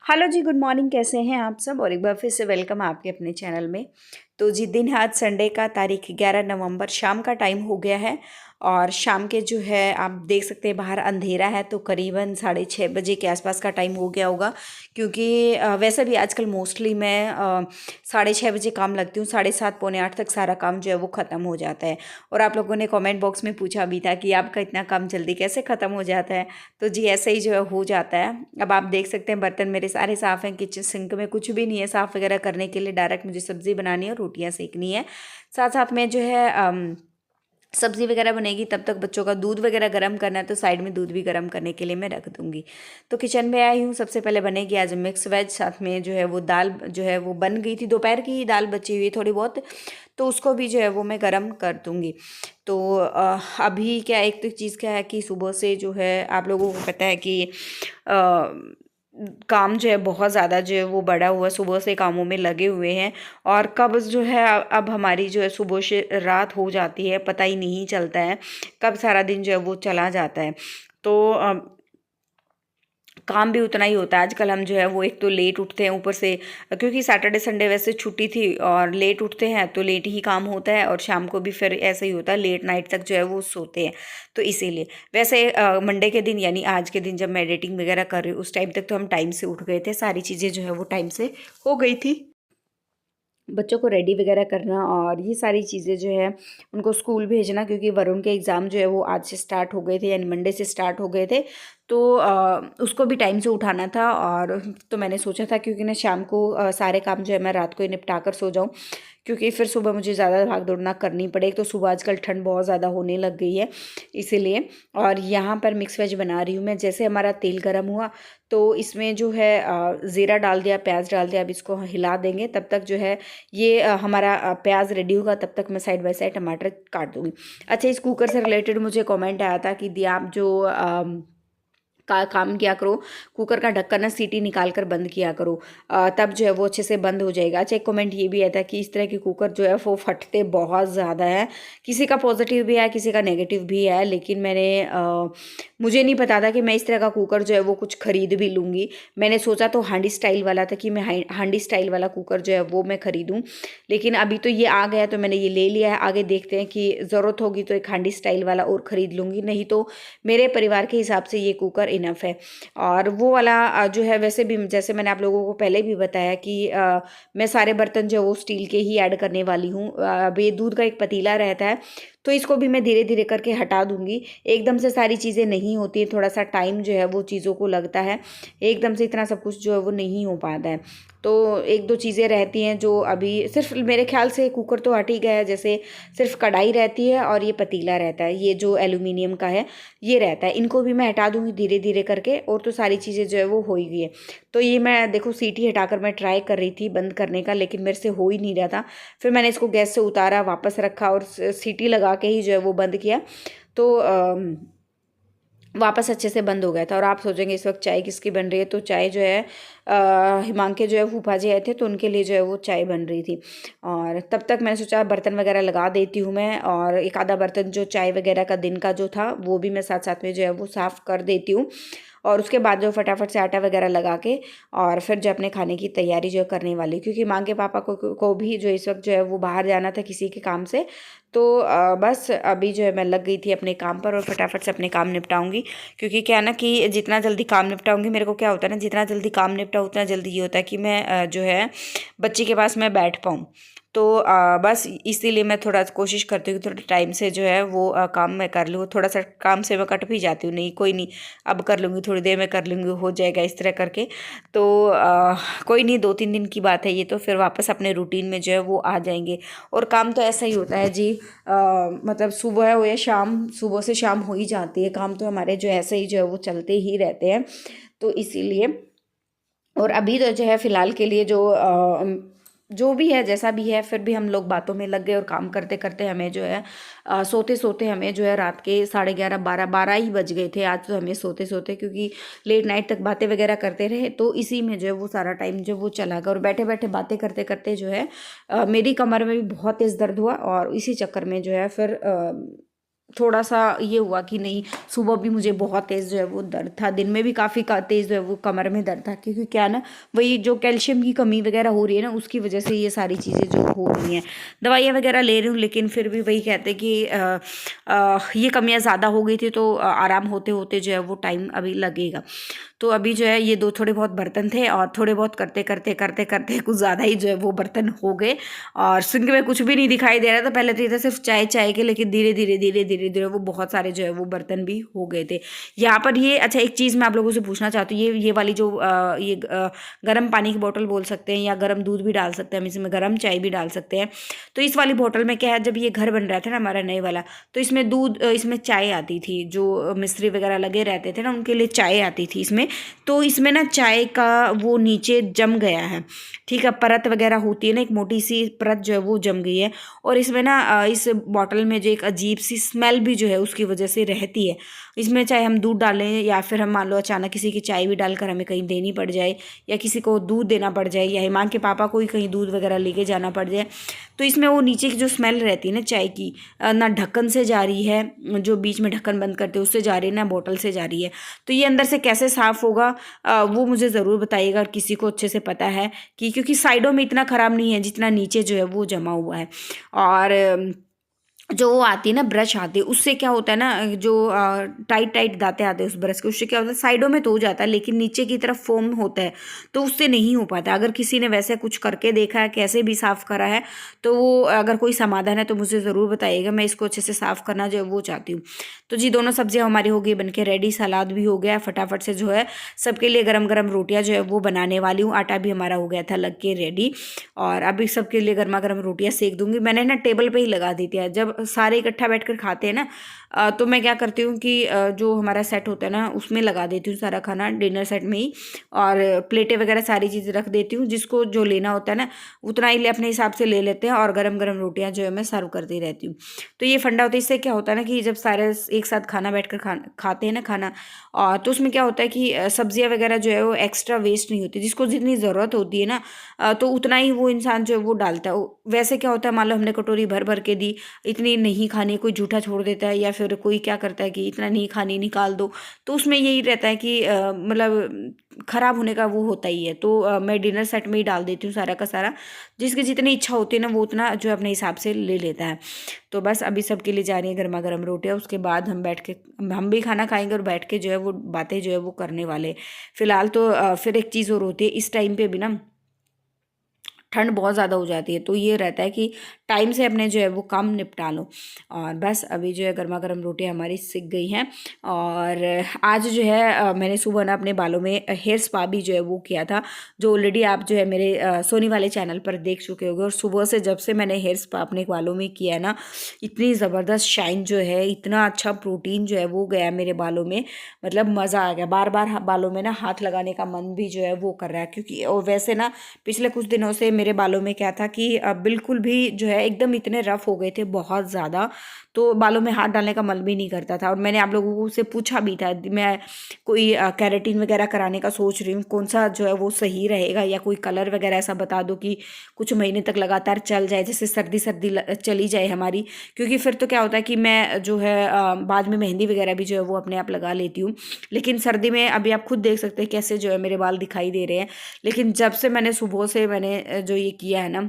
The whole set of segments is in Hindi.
हेलो जी, गुड मॉर्निंग। कैसे हैं आप सब? और एक बार फिर से वेलकम आपके अपने चैनल में। तो जी, दिन है आज संडे का, तारीख 11 नवंबर, शाम का टाइम हो गया है। और शाम के जो है आप देख सकते हैं बाहर अंधेरा है, तो करीबन 6:30 बजे के आसपास का टाइम हो गया होगा। क्योंकि वैसे भी आजकल मोस्टली मैं 6:30 बजे काम लगती हूँ, 7:30 पौने 8 तक सारा काम जो है वो ख़त्म हो जाता है। और आप लोगों ने कमेंट बॉक्स में पूछा भी था कि आपका इतना काम जल्दी कैसे ख़त्म हो जाता है। तो जी ऐसे ही जो है हो जाता है। अब आप देख सकते हैं बर्तन मेरे सारे साफ़ हैं, किचन सिंक में कुछ भी नहीं है साफ़ वगैरह करने के लिए। डायरेक्ट मुझे सब्ज़ी बनानी है और रोटियां सेकनी है। साथ साथ में जो है सब्ज़ी वगैरह बनेगी, तब तक बच्चों का दूध वगैरह गर्म करना है, तो साइड में दूध भी गर्म करने के लिए मैं रख दूँगी। तो किचन में आई हूँ। सबसे पहले बनेगी आज मिक्स वेज, साथ में जो है वो दाल जो है वो बन गई थी, दोपहर की ही दाल बची हुई थोड़ी बहुत, तो उसको भी जो है वो मैं गर्म कर दूँगी। तो अभी क्या, एक तो चीज़ क्या है कि सुबह से जो है आप लोगों को पता है कि काम जो है बहुत ज़्यादा जो है वो बढ़ा हुआ, सुबह से कामों में लगे हुए हैं। और कब जो है अब हमारी जो है सुबह से रात हो जाती है पता ही नहीं चलता है, कब सारा दिन जो है वो चला जाता है। तो काम भी उतना ही होता है। आजकल हम जो है वो एक तो लेट उठते हैं, ऊपर से क्योंकि सैटरडे संडे वैसे छुट्टी थी और लेट उठते हैं तो लेट ही काम होता है, और शाम को भी फिर ऐसा ही होता है, लेट नाइट तक जो है वो सोते हैं। तो इसीलिए वैसे मंडे के दिन यानी आज के दिन जब मैं एडिटिंग वगैरह कर रही हूँ उस टाइम तक तो हम टाइम से उठ गए थे, सारी चीज़ें जो है वो टाइम से हो गई थी। बच्चों को रेडी वगैरह करना और ये सारी चीज़ें जो है उनको स्कूल भेजना, क्योंकि वरुण के एग्ज़ाम जो है वो आज से स्टार्ट हो गए थे, यानी मंडे से स्टार्ट हो गए थे। तो उसको भी टाइम से उठाना था। और तो मैंने सोचा था क्योंकि ना शाम को सारे काम जो है मैं रात को ही निपटा कर सो जाऊँ, क्योंकि फिर सुबह मुझे ज़्यादा भाग दौड़ ना करनी पड़े। एक तो सुबह आजकल ठंड बहुत ज़्यादा होने लग गई है, इसीलिए। और यहाँ पर मिक्स वेज बना रही हूँ मैं। जैसे हमारा तेल गर्म हुआ तो इसमें जो है ज़ीरा डाल दिया, प्याज डाल दिया। अब इसको हिला देंगे, तब तक जो है ये हमारा प्याज रेडी होगा, तब तक मैं साइड बाय साइड टमाटर काट दूँगी। अच्छा, इस कुकर से रिलेटेड मुझे कमेंट आया था कि दी आप जो का काम किया करो, कुकर का ढक्कन ना सीटी निकाल कर बंद किया करो, तब जो है वो अच्छे से बंद हो जाएगा। अच्छा, एक कमेंट ये भी आया था कि इस तरह के कुकर जो है वो फटते बहुत ज़्यादा है। किसी का पॉजिटिव भी है, किसी का नेगेटिव भी है, लेकिन मुझे नहीं पता था कि मैं इस तरह का कुकर जो है वो कुछ खरीद भी लूँगी। मैंने सोचा तो हांडी स्टाइल वाला था कि मैं हांडी स्टाइल वाला कुकर जो है वो मैं खरीदूँ, लेकिन अभी तो ये आ गया तो मैंने ये ले लिया है। आगे देखते हैं कि ज़रूरत होगी तो एक हांडी स्टाइल वाला और ख़रीद लूँगी, नहीं तो मेरे परिवार के हिसाब से ये कुकर इनफ है। और वो वाला जो है, वैसे भी जैसे मैंने आप लोगों को पहले भी बताया कि मैं सारे बर्तन जो है वो स्टील के ही ऐड करने वाली हूँ। अब ये दूध का एक पतीला रहता है, तो इसको भी मैं धीरे धीरे करके हटा दूंगी। एकदम से सारी चीज़ें नहीं होती हैं, थोड़ा सा टाइम जो है वो चीज़ों को लगता है, एकदम से इतना सब कुछ जो है वो नहीं हो पाता है। तो एक दो चीज़ें रहती हैं जो अभी सिर्फ मेरे ख्याल से कुकर तो हट ही गया है। जैसे सिर्फ कढ़ाई रहती है और ये पतीला रहता है, ये जो एल्यूमिनियम का है ये रहता है। इनको भी मैं हटा दूंगी धीरे धीरे करके, और तो सारी चीज़ें जो है वो हो ही गई है। तो ये मैं देखो सीटी हटाकर मैं ट्राई कर रही थी बंद करने का, लेकिन मेरे से हो ही नहीं रहा था। फिर मैंने इसको गैस से उतारा, वापस रखा और सीटी लगा के ही जो है वो बंद किया, तो वापस अच्छे से बंद हो गया था। और आप सोचेंगे इस वक्त चाय किसकी बन रही है, तो चाय जो है हिमांक के जो है फूफा जी आए थे तो उनके लिए जो है वो चाय बन रही थी। और तब तक मैंने सोचा बर्तन वगैरह लगा देती हूँ मैं, और एक आधा बर्तन जो चाय वगैरह का दिन का जो था वो भी मैं साथ साथ में जो है वो साफ़ कर देती हूँ। और उसके बाद जो फटाफट से आटा वगैरह लगा के और फिर जो अपने खाने की तैयारी जो करने वाली, क्योंकि माँ के पापा को भी जो इस वक्त जो है वो बाहर जाना था किसी के काम से। तो बस अभी जो है मैं लग गई थी अपने काम पर और फटाफट से अपने काम निपटाऊंगी। क्योंकि क्या है ना कि जितना जल्दी काम निपटाऊंगी, मेरे को क्या होता है ना, जितना जल्दी काम निपटाऊँ उतना जल्दी ये होता है कि मैं जो है बच्चे के पास मैं बैठ पाऊँ। तो बस इसीलिए मैं थोड़ा कोशिश करती हूँ कि थोड़ा टाइम से जो है वो काम मैं कर लूँ। थोड़ा सा काम से मैं कट भी जाती हूँ, नहीं कोई नहीं अब कर लूँगी, थोड़ी देर में कर लूँगी, हो जाएगा इस तरह करके। तो कोई नहीं, 2-3 दिन की बात है ये, तो फिर वापस अपने रूटीन में जो है वो आ जाएंगे। और काम तो ऐसा ही होता है जी, मतलब सुबह हो या शाम, सुबह से शाम हो ही जाती है। काम तो हमारे जो ऐसे ही जो है वो चलते ही रहते हैं, तो इसीलिए। और अभी तो जो है फ़िलहाल के लिए जो भी है जैसा भी है, फिर भी हम लोग बातों में लग गए और काम करते करते हमें जो है सोते सोते हमें जो है रात के 11:30 12 ही बज गए थे आज तो हमें सोते सोते, क्योंकि लेट नाइट तक बातें वगैरह करते रहे, तो इसी में जो है वो सारा टाइम जो वो चला गया। और बैठे बैठे बातें करते करते जो है मेरी कमर में भी बहुत तेज़ दर्द हुआ, और इसी चक्कर में जो है फिर थोड़ा-सा ये हुआ कि नहीं, सुबह भी मुझे बहुत तेज़ जो है वो दर्द था, दिन में भी काफ़ी तेज़ जो है वो कमर में दर्द था, क्योंकि क्या ना, वही जो कैल्शियम की कमी वगैरह हो रही है ना, उसकी वजह से ये सारी चीज़ें जो हो रही हैं। दवाइयाँ वगैरह ले रही हूँ, लेकिन फिर भी वही कहते हैं कि ये कमियाँ ज़्यादा हो गई थी, तो आराम होते-होते जो है वो टाइम अभी लगेगा। तो अभी जो है ये 2 थोड़े बहुत बर्तन थे, और थोड़े बहुत करते-करते कुछ ज़्यादा ही जो है वो बर्तन हो गए, और सिंक में कुछ भी नहीं दिखाई दे रहा था। पहले तो ये था सिर्फ चाय के, लेकिन धीरे-धीरे वो बहुत सारे जो है वो बर्तन भी हो गए थे। यहाँ पर ये अच्छा, एक चीज़ मैं आप लोगों से पूछना चाहती हूँ, ये वाली जो गर्म पानी की बोतल बोल सकते हैं, या गर्म दूध भी डाल सकते हैं हम इसमें, गर्म चाय भी डाल सकते हैं। तो इस वाली बोतल में क्या है, जब ये घर बन रहा था ना हमारा नए वाला, तो इसमें इसमें चाय आती थी, जो मिस्त्री वगैरह लगे रहते थे ना, उनके लिए चाय आती थी इसमें। तो इसमें ना चाय का वो नीचे जम गया है, ठीक है, परत वगैरह होती है ना, एक मोटी सी परत जो है वो जम गई है। और इसमें ना इस बॉटल में जो एक अजीब सी स्मेल भी जो है उसकी वजह से रहती है। इसमें चाहे हम दूध डालें, या फिर हम मान लो अचानक किसी की चाय भी डालकर हमें कहीं देनी पड़ जाए, या किसी को दूध देना पड़ जाए, या हिमांक के पापा को ही कहीं दूध वगैरह लेके जाना पड़ जाए, तो इसमें वो नीचे की जो स्मेल रहती है ना चाय की, ना ढक्कन से जा रही है, जो बीच में ढक्कन बंद करते हैं उससे जा रही है, ना बोतल से जा रही है। तो ये अंदर से कैसे साफ़ होगा, वो मुझे ज़रूर बताइएगा, और किसी को अच्छे से पता है कि, क्योंकि साइडों में इतना ख़राब नहीं है जितना नीचे जो है वो जमा हुआ है। और जो वो आती है ना, ब्रश आती है, उससे क्या होता है ना, जो टाइट टाइट दांतें आते हैं उस ब्रश के, उससे क्या होता है, साइडों में तो हो जाता है, लेकिन नीचे की तरफ फोम होता है, तो उससे नहीं हो पाता। अगर किसी ने वैसे कुछ करके देखा है, कैसे भी साफ़ करा है, तो वो अगर कोई समाधान है तो मुझे ज़रूर बताइएगा, मैं इसको अच्छे से साफ़ करना जो है वो चाहती हूँ। तो जी, दोनों सब्जियाँ हमारी हो गई बन के रेडी, सलाद भी हो गया, फटाफट से जो है सबके लिए गरम गरम रोटियाँ जो है वो बनाने वाली हूँ। आटा भी हमारा हो गया था लग के रेडी, और अभी सबके लिए गर्मा गर्म रोटियाँ सेक दूंगी। मैंने ना टेबल पे ही लगा दी थी, जब सारे इकट्ठा बैठकर खाते हैं ना, तो मैं क्या करती हूँ कि जो हमारा सेट होता है ना, उसमें लगा देती हूँ सारा खाना, डिनर सेट में ही, और प्लेटें वगैरह सारी चीज़ें रख देती हूँ। जिसको जो लेना होता है ना, उतना ही अपने हिसाब से ले लेते हैं, और गरम गरम रोटियाँ जो है मैं सर्व करती रहती हूँ। तो ये फंडा होता है। इससे क्या होता है ना, कि जब सारे एक साथ खाना बैठकर खाते हैं ना खाना, और तो उसमें क्या होता है कि सब्जियाँ वगैरह जो है वो एक्स्ट्रा वेस्ट नहीं होती, जिसको जितनी ज़रूरत होती है ना, तो उतना ही वो इंसान जो है वो डालता है। वैसे क्या होता है, मान लो हमने कटोरी भर भर के दी, इतनी नहीं खानी, कोई जूठा छोड़ देता है, या फिर कोई क्या करता है कि इतना नहीं खानी, निकाल दो, तो उसमें यही रहता है कि मतलब खराब होने का वो होता ही है। तो मैं डिनर सेट में ही डाल देती हूँ सारा का सारा, जिसकी जितनी इच्छा होती है ना, वो उतना जो है अपने हिसाब से ले लेता है। तो बस अभी सबके लिए जा रही है गर्मा गर्म रोटियाँ, उसके बाद हम बैठ के हम भी खाना खाएंगे, और बैठ के जो है वो बातें जो है वो करने वाले। फिलहाल तो फिर एक चीज़ और होती है, इस टाइम पे भी ना ठंड बहुत ज़्यादा हो जाती है, तो ये रहता है कि टाइम से अपने जो है वो काम निपटा लो। और बस अभी जो है गर्मा गर्म रोटियाँ हमारी सिक गई हैं। और आज जो है मैंने सुबह ना अपने बालों में हेयर स्पा भी जो है वो किया था, जो ऑलरेडी आप जो है मेरे सोनी वाले चैनल पर देख चुके होंगे। और सुबह से जब से मैंने हेयर स्पा अपने बालों में किया है ना, इतनी ज़बरदस्त शाइन जो है, इतना अच्छा प्रोटीन जो है वो गया मेरे बालों में, मतलब मज़ा आ गया। बार बार बालों में ना हाथ लगाने का मन भी जो है वो कर रहा है, क्योंकि और वैसे ना पिछले कुछ दिनों से मेरे बालों में क्या था कि बिल्कुल भी जो है एकदम इतने रफ हो गए थे बहुत ज़्यादा, तो बालों में हाथ डालने का मन भी नहीं करता था। और मैंने आप लोगों को से पूछा भी था, मैं कोई कैरेटीन वगैरह कराने का सोच रही हूँ, कौन सा जो है वो सही रहेगा, या कोई कलर वगैरह ऐसा बता दो कि कुछ महीने तक लगातार चल जाए, जैसे सर्दी सर्दी चली जाए हमारी। क्योंकि फिर तो क्या होता है कि मैं जो है बाद में मेहंदी वगैरह भी जो है वो अपने आप लगा लेती हूँ, लेकिन सर्दी में अभी आप खुद देख सकते हैं कैसे जो है मेरे बाल दिखाई दे रहे हैं। लेकिन जब से मैंने सुबह से मैंने जो ये किया है ना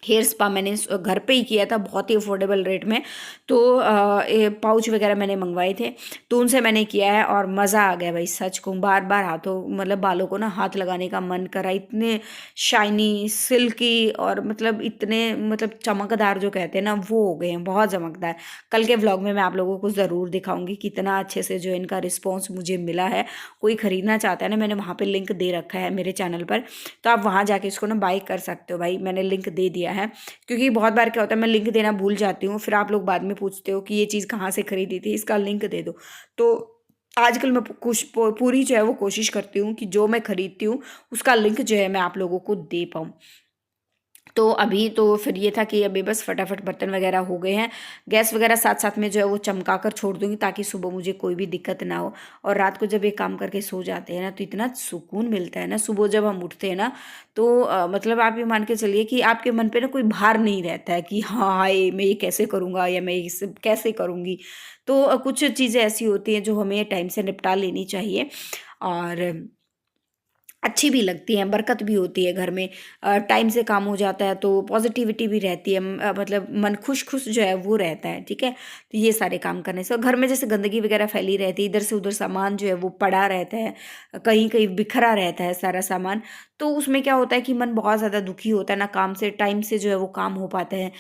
हेयर स्पा, मैंने घर पे ही किया था बहुत ही अफोर्डेबल रेट में। तो पाउच वगैरह मैंने मंगवाए थे, तो उनसे मैंने किया है, और मज़ा आ गया भाई, सच कहूँ। बार बार हाथों मतलब बालों को ना हाथ लगाने का मन करा, इतने शाइनी सिल्की, और मतलब इतने मतलब चमकदार जो कहते हैं ना, वो हो गए हैं, बहुत चमकदार। कल के व्लॉग में मैं आप लोगों को ज़रूर दिखाऊंगी कितना अच्छे से जो इनका रिस्पॉन्स मुझे मिला है। कोई ख़रीदना चाहता है ना, मैंने वहाँ पर लिंक दे रखा है मेरे चैनल पर, तो आप वहाँ जाके इसको ना बाय कर सकते हो भाई, मैंने लिंक दे दिया है। क्योंकि बहुत बार क्या होता है, मैं लिंक देना भूल जाती हूँ, फिर आप लोग बाद में पूछते हो कि ये चीज़ कहाँ से खरीदी थी, इसका लिंक दे दो। तो आजकल मैं कुछ पूरी जो है वो कोशिश करती हूँ कि जो मैं खरीदती हूँ उसका लिंक जो है मैं आप लोगों को दे पाऊँ। तो अभी तो फिर ये था कि अभी बस फटाफट बर्तन वगैरह हो गए हैं, गैस वगैरह साथ साथ में जो है वो चमका कर छोड़ दूंगी ताकि सुबह मुझे कोई भी दिक्कत ना हो। और रात को जब ये काम करके सो जाते हैं ना तो इतना सुकून मिलता है ना, सुबह जब हम उठते हैं ना तो मतलब आप ये मान के चलिए कि आपके मन पे ना कोई भार नहीं रहता है कि हाँ हाय मैं ये कैसे करूँगा या मैं इसे कैसे करूँगी। तो कुछ चीज़ें ऐसी होती हैं जो हमें टाइम से निपटा लेनी चाहिए और अच्छी भी लगती हैं, बरकत भी होती है घर में। टाइम से काम हो जाता है तो पॉजिटिविटी भी रहती है, मतलब मन खुश-खुश जो है वो रहता है, ठीक है? तो ये सारे काम करने से और घर में जैसे गंदगी वगैरह फैली रहती है, इधर से उधर सामान जो है वो पड़ा रहता है, कहीं-कहीं बिखरा रहता है सारा सामान, तो उसमें क्या होता है कि मन बहुत ज़्यादा दुखी होता है, ना काम से टाइम से जो है वो काम हो पाता है,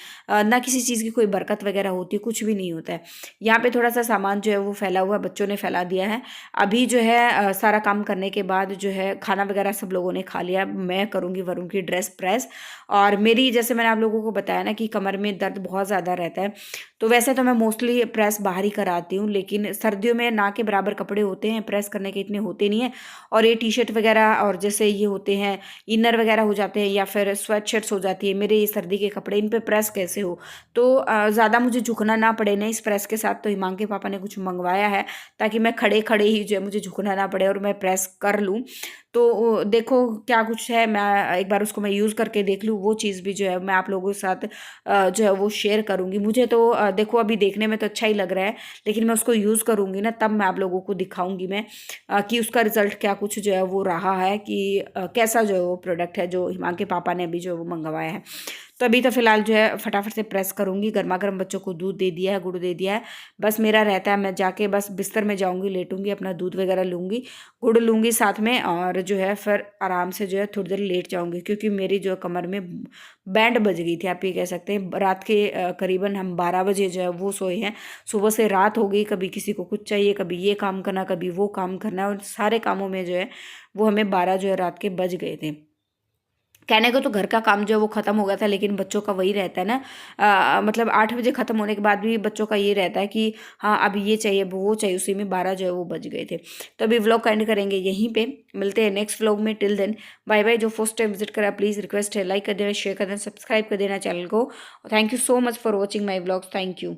ना किसी चीज़ की कोई बरकत वगैरह होती है, कुछ भी नहीं होता है। यहाँ पे थोड़ा-सा सामान जो है वो फैला हुआ है, बच्चों ने फैला दिया है। अभी जो है सारा काम करने के बाद जो है खाना वगैरह सब लोगों ने खा लिया। मैं करूँगी वरुण की ड्रेस प्रेस और मेरी जैसे मैंने आप लोगों को बताया ना कि कमर में दर्द बहुत ज़्यादा रहता है। तो वैसे तो मैं मोस्टली प्रेस बाहर ही कराती हूँ, लेकिन सर्दियों में ना के बराबर कपड़े होते हैं, प्रेस करने के इतने होते नहीं हैं। और ये टी-शर्ट वगैरह और जैसे ये होते हैं, इनर वगैरह हो जाते हैं या फिर स्वेट शर्ट्स हो जाती है, मेरे ये सर्दी के कपड़े, इन पे प्रेस कैसे हो? तो ज़्यादा मुझे झुकना ना पड़े ना इस प्रेस के साथ, तो हिमांक के पापा ने कुछ मँगवाया है ताकि मैं खड़े-खड़े ही जो है मुझे झुकना ना पड़े और मैं प्रेस कर लूँ। तो देखो क्या कुछ है, मैं एक बार उसको मैं यूज़ करके देख लूँ, वो चीज़ भी जो है मैं आप लोगों के साथ जो है वो शेयर करूँगी। मुझे तो देखो अभी देखने में तो अच्छा ही लग रहा है, लेकिन मैं उसको यूज़ करूँगी ना तब मैं आप लोगों को दिखाऊँगी मैं कि उसका रिज़ल्ट क्या कुछ जो है वो रहा है कि कैसा जो है वो प्रोडक्ट है जो हिमांक के पापा ने अभी जो है वो मँगवाया है। तो अभी तो फ़िलहाल जो है फटाफट से प्रेस करूँगी, गरमा-गरम बच्चों को दूध दे दिया है, गुड़ दे दिया है। बस मेरा रहता है मैं जाके बस बिस्तर में जाऊँगी, लेटूँगी, अपना दूध वगैरह लूँगी, गुड़ लूँगी साथ में और जो है फिर आराम से जो है थोड़ी देर लेट जाऊँगी क्योंकि मेरी जो कमर में बैंड बज गई थी, आप ये कह सकते हैं। रात के करीबन हम 12 बजे जो है वो सोए हैं। सुबह से रात हो गई, कभी किसी को कुछ चाहिए, कभी ये काम करना, कभी वो काम करना और सारे कामों में जो है वो हमें 12 जो है रात के बज गए थे। कहने को तो घर का काम जो है वो ख़त्म हो गया था, लेकिन बच्चों का वही रहता है ना, मतलब 8 बजे ख़त्म होने के बाद भी बच्चों का ये रहता है कि हाँ अब ये चाहिए वो चाहिए, उसी में 12 जो है वो बज गए थे। तो अभी व्लॉग का एंड करेंगे यहीं पे, मिलते हैं नेक्स्ट व्लॉग में। Till then bye bye. जो फर्स्ट टाइम विजिट करा प्लीज़ रिक्वेस्ट है लाइक कर देना, शेयर कर देना, सब्सक्राइब कर देना चैनल को। Thank you so much for watching my vlogs. Thank you.